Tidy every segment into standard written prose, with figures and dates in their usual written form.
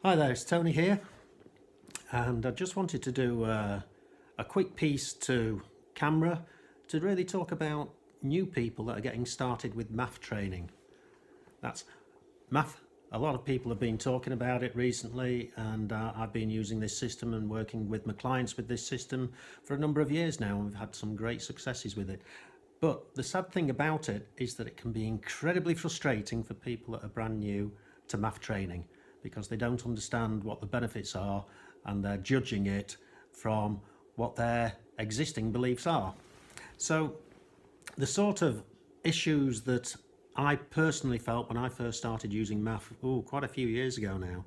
Hi there, it's Tony here, and I just wanted to do a quick piece to camera to really talk about new people that are getting started with MAF training. That's MAF. A lot of people have been talking about it recently, and I've been using this system and working with my clients with this system for a number of years now, and we've had some great successes with it. But the sad thing about it is that it can be incredibly frustrating for people that are brand new to MAF training, because they don't understand what the benefits are and they're judging it from what their existing beliefs are. So the sort of issues that I personally felt when I first started using MAF, quite a few years ago now,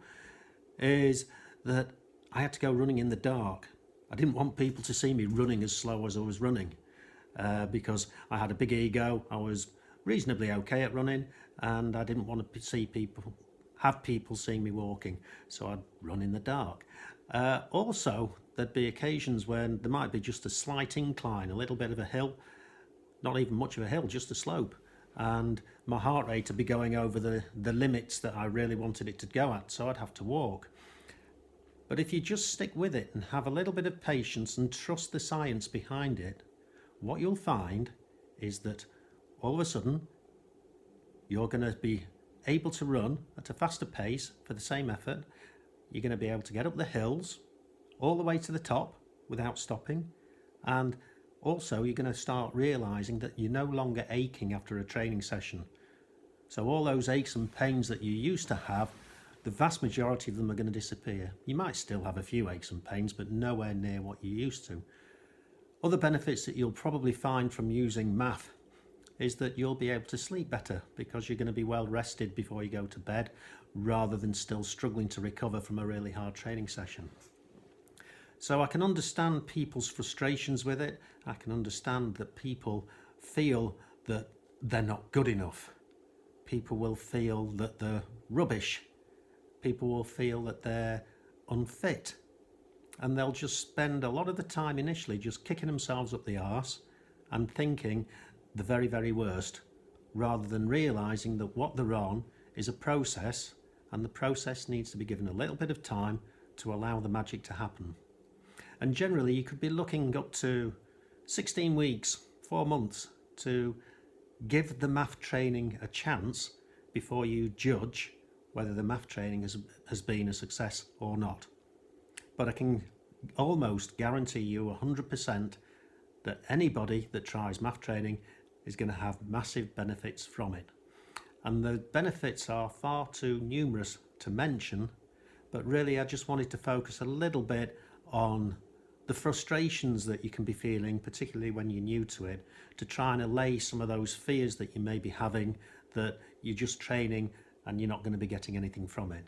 is that I had to go running in the dark. I didn't want people to see me running as slow as I was running, because I had a big ego. I was reasonably okay at running, and I didn't want to have people seeing me walking, so I'd run in the dark. Also, there'd be occasions when there might be just a slight incline, a little bit of a hill, not even much of a hill, just a slope, and my heart rate would be going over the limits that I really wanted it to go at, so I'd have to walk. But if you just stick with it and have a little bit of patience and trust the science behind it, what you'll find is that all of a sudden you're going to be able to run at a faster pace for the same effort. You're going to be able to get up the hills all the way to the top without stopping, and also you're going to start realizing that you're no longer aching after a training session. So all those aches and pains that you used to have, the vast majority of them are going to disappear. You might still have a few aches and pains, but nowhere near what you used to. Other benefits that you'll probably find from using MAF is that you'll be able to sleep better, because you're going to be well rested before you go to bed, rather than still struggling to recover from a really hard training session. So I can understand people's frustrations with it. I can understand that people feel that they're not good enough. People will feel that they're rubbish. People will feel that they're unfit. And they'll just spend a lot of the time initially just kicking themselves up the arse and thinking the very, very worst, rather than realizing that what they're on is a process, and the process needs to be given a little bit of time to allow the magic to happen. And generally you could be looking up to 16 weeks, 4 months, to give the MAF training a chance before you judge whether the MAF training has been a success or not. But I can almost guarantee you 100% that anybody that tries MAF training is going to have massive benefits from it. And the benefits are far too numerous to mention, but really I just wanted to focus a little bit on the frustrations that you can be feeling, particularly when you're new to it, to try and allay some of those fears that you may be having, that you're just training and you're not going to be getting anything from it.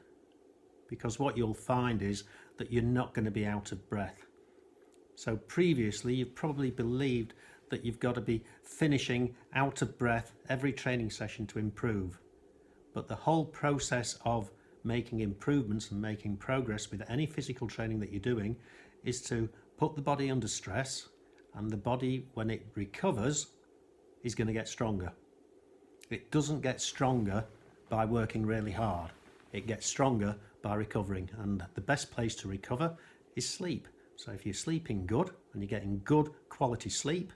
Because what you'll find is that you're not going to be out of breath. So previously you've probably believed that you've got to be finishing out of breath every training session to improve. But the whole process of making improvements and making progress with any physical training that you're doing is to put the body under stress, and the body, when it recovers, is going to get stronger. It doesn't get stronger by working really hard. It gets stronger by recovering, and the best place to recover is sleep. So if you're sleeping good and you're getting good quality sleep,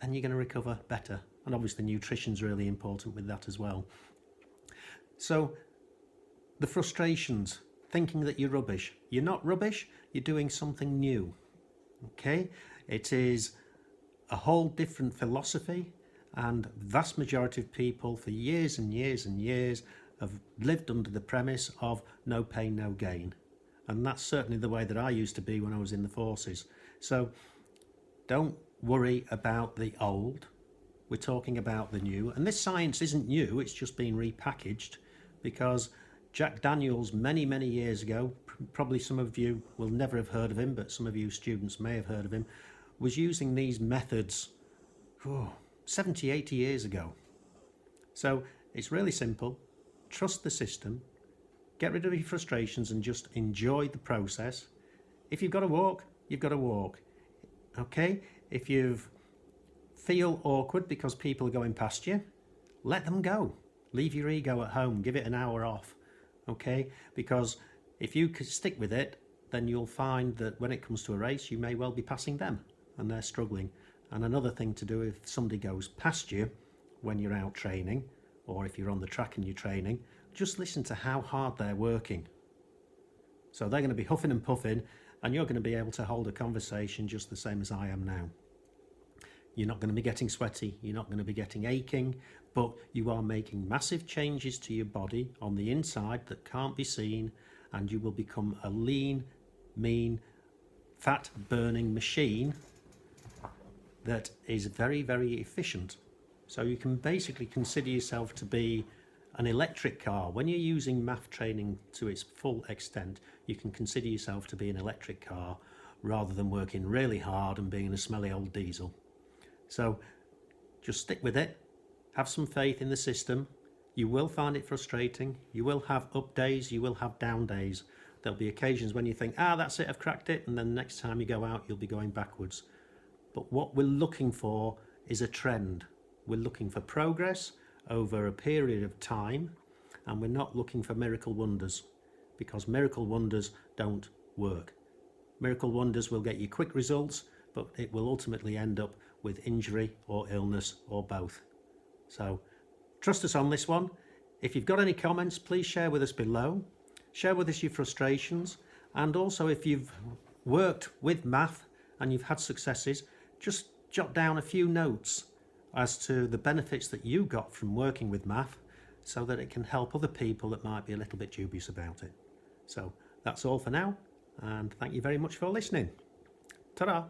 then you're going to recover better. And obviously nutrition's really important with that as well. So the frustrations, thinking that you're rubbish. You're not rubbish, you're doing something new. Okay? It is a whole different philosophy, and the vast majority of people for years and years and years have lived under the premise of no pain, no gain. And that's certainly the way that I used to be when I was in the forces. So don't worry about the old. We're talking about the new. And this science isn't new, it's just been repackaged, because Jack Daniels many, many years ago, probably some of you will never have heard of him, but some of you students may have heard of him, was using these methods 70, 80 years ago. So it's really simple. Trust the system. Get rid of your frustrations and just enjoy the process. If you've got to walk, you've got to walk. Okay? If you feel awkward because people are going past you, let them go. Leave your ego at home. Give it an hour off. Okay? Because if you could stick with it, then you'll find that when it comes to a race, you may well be passing them and they're struggling. And another thing to do, if somebody goes past you when you're out training, or if you're on the track and you're training, just listen to how hard they're working. So they're going to be huffing and puffing, and you're going to be able to hold a conversation just the same as I am now. You're not going to be getting sweaty, you're not going to be getting aching, but you are making massive changes to your body on the inside that can't be seen, and you will become a lean, mean, fat burning machine that is very, very efficient. So you can basically consider yourself to be an electric car. When you're using MAF training to its full extent, you can consider yourself to be an electric car rather than working really hard and being a smelly old diesel. So just stick with it, have some faith in the system. You will find it frustrating, you will have up days, you will have down days. There'll be occasions when you think, that's it, I've cracked it, and then the next time you go out you'll be going backwards. But what we're looking for is a trend. We're looking for progress over a period of time, and we're not looking for miracle wonders, because miracle wonders don't work. Miracle wonders will get you quick results, but it will ultimately end up with injury or illness or both. So trust us on this one. If you've got any comments, please share with us below. Share with us your frustrations, and also if you've worked with MAF and you've had successes, just jot down a few notes as to the benefits that you got from working with MAF, so that it can help other people that might be a little bit dubious about it. So that's all for now, and thank you very much for listening. Ta-da!